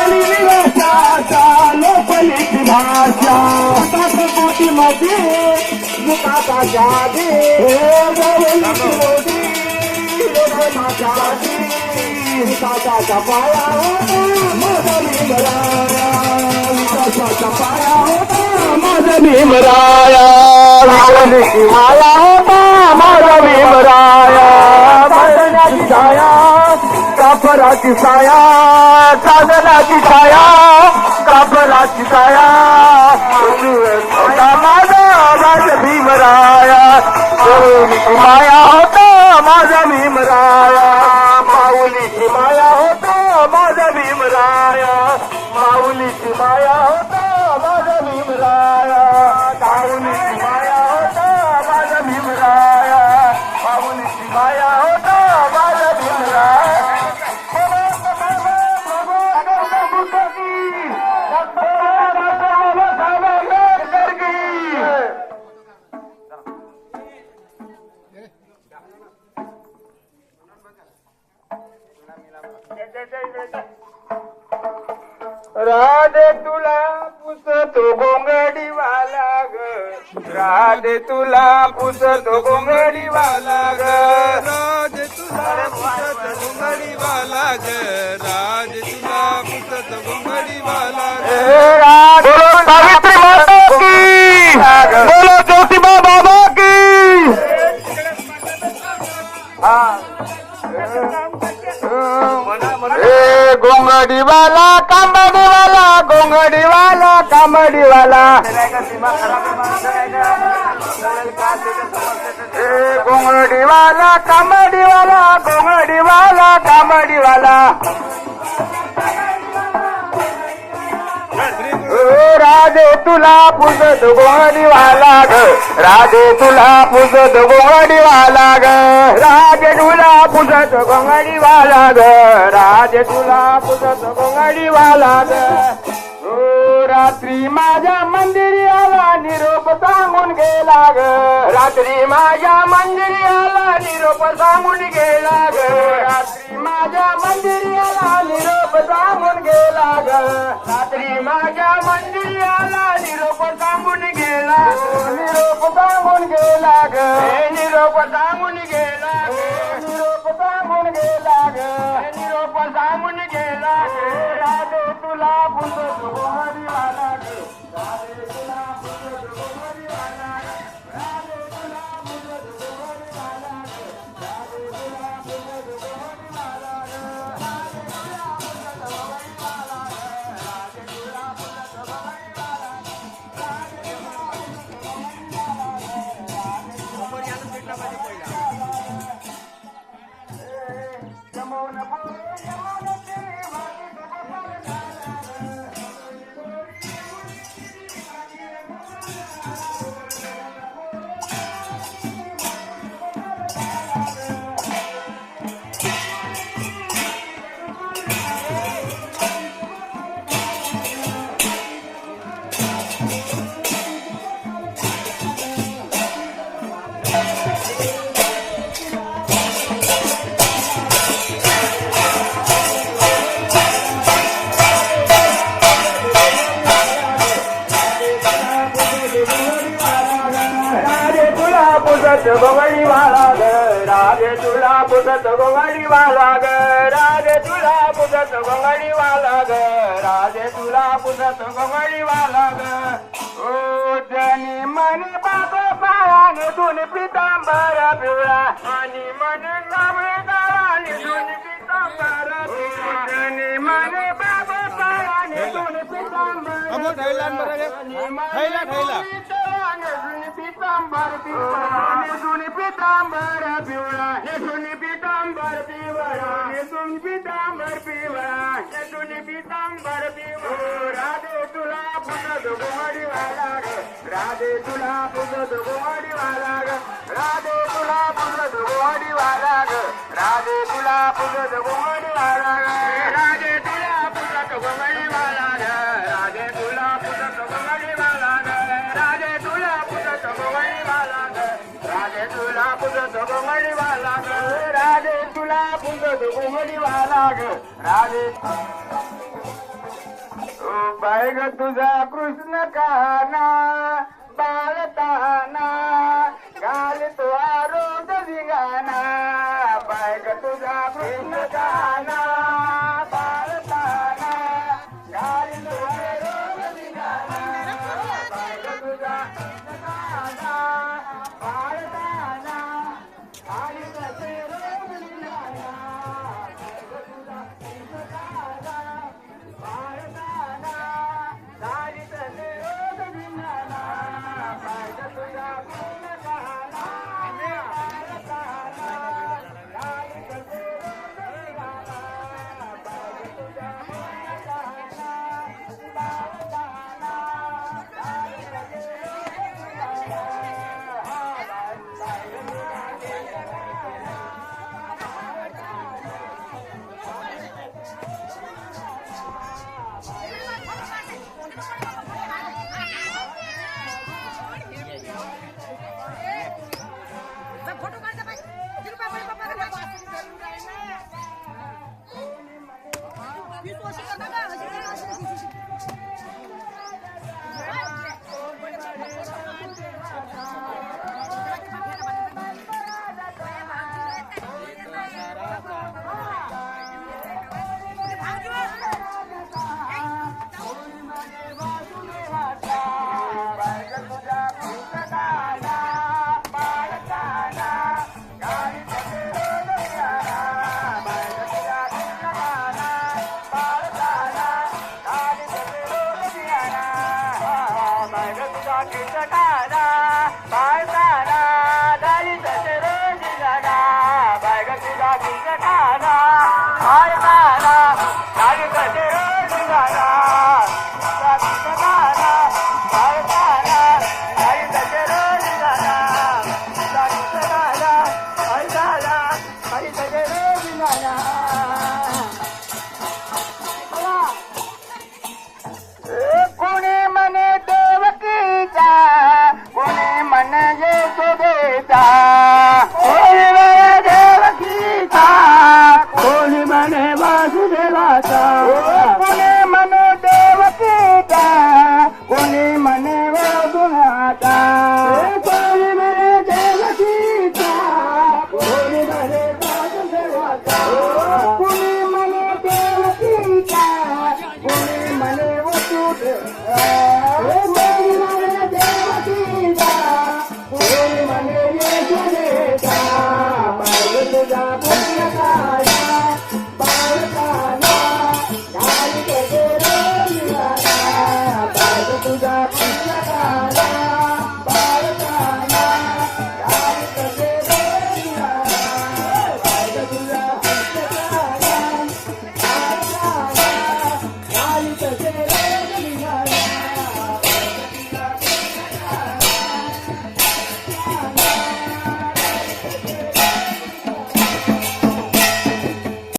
झाली निराशाचा लोकलीची भाषा कोटीमध्ये मुकाचा जादे माझ्या विकासाचा पाया होता माझा भीमराया विकासाचा पाया होता माझा भीमराया रावणीची माया होता माझा भीमराया साधनाची छाया कापराची साया साधनाची छाया कापराची साया होता माझा माझा भीमराया रावणीची माया होता माझा भीमराया माऊलीची माया होता माझा भीमराया माऊलीची माया होता माझा भीमराया माऊलीची माया होता माझा भीमराया माऊलीची माया होता माझा भीमराया राधे तुला पुसतो गोंगडीवाला ग राधे तुला पुसतो गोंगडीवाला ग राधे तुला पुसत घोंगडीवाला ग राधे तुला पुसत घोंगडीवाला ग बोलो सावित्री माता की बोलो ज्योतिबा बाबा की गोंगडीवाला कांबडीवाला गोंगडीवाला कांबडीवाला गोंगडीवाला कांबडीवाला गोंगडीवाला कांबडीवाला राधे तुला पुसत गोंगडीवाला ग राधे तुला पुसत गोंगडीवाला ग राधे तुला पुसत गोंगडीवाला ग राधे तुला पुसत गोंगडीवाला ग रात्री माझ्या मंदिरी आला निरोप सांगून गेला ग रात्री माझ्या मंदिरी आला निरोप सांगून गेला ग रात्री माझ्या मंदिरी आला निरोप सांगून गेला ग रात्री माझ्या मंदिरी आला निरोप सांगून गेला निरोप सांगून गेला ग निरोप सांगून गेला निरोप सांगून गेला ग निरोप सांगून गेला राधे तुला पुसत गोंगडीवाला ग राधे तुला पुसत गोंगडीवाला ग राधे तुला पुसत गोंगडीवाला ग राधे तुला पुसत गोंगडीवाला ग राधे तुला पुसत गोंगडीवाला ग राधे तुला पुसत गोंगडीवाला ग राधे तुला पुसत गोंगडीवाला ग राधे तुला पुसत गोंगडीवाला ग राधे तुला पुसत गोंगडीवाला ग राधे तुला पुसत गोंगडीवाला ग ओ जनी मन बाबा पायाने धुनी पितांबर पिवळा आणि मन गावळे गावाने धुनी पितांबर पिवळा जनी मन बाबा पायाने धुनी पितांबर ठेला पितांबर पिवळा जुनी पितांबर पिवळा हे जुनी पितांबर पिवळा हे जुनी पितांबर पिवळा हे जुनी पितांबर पिवळा राधे तुला पुसत गोंगडीवाला ग राधे तुला पुसत गोंगडीवाला ग राधे तुला पुसत गोंगडीवाला ग राधे तुला पुसत गोंगडीवाला ग राधे तुला पुसत गोंगडीवाला ग राधे तुला पुसत गोंगडीवाला ग राधे तुला पुसत गोंगडीवाला ग राधे तुला पुसत गोंगडीवाला ग राधे तुला पुसत गोंगडीवाला ग राधे बाय ग तुझा कृष्ण काना बाळताना घाल तो आरोग धिंगाणा बाय ग तुझा कृष्ण काना बाळताना घाल तो आरोग धिंगाणा बाय ग तुझा कृष्ण काना बाळताना घाल तो आरोग धिंगाणा बाय ग तुझा कृष्ण काना बाळताना घाल तो आरोग धिंगाणा बाय ग तुझा कृष्ण काना बाळताना घाल तो आरोग धिंगाणा बाय ग तुझा कृष्ण काना बाळताना घाल तो फोटो काढ बाई किती रुपये पप्पा 20 वर्ष कोणी म्हणे देवकीचा कोणी म्हणे यशोदेचा कोणी म्हणे देवकीचा कोणी म्हणे वासुदेवाचा कोणी म्हणे देवकीचा कोणी म्हणे वासुदेवाचा कोणी म्हणे देवकीचा कोणी म्हणे वासुदेवाचा कोणी म्हणे देवकीचा कोणी म्हणे वासुदेवाचा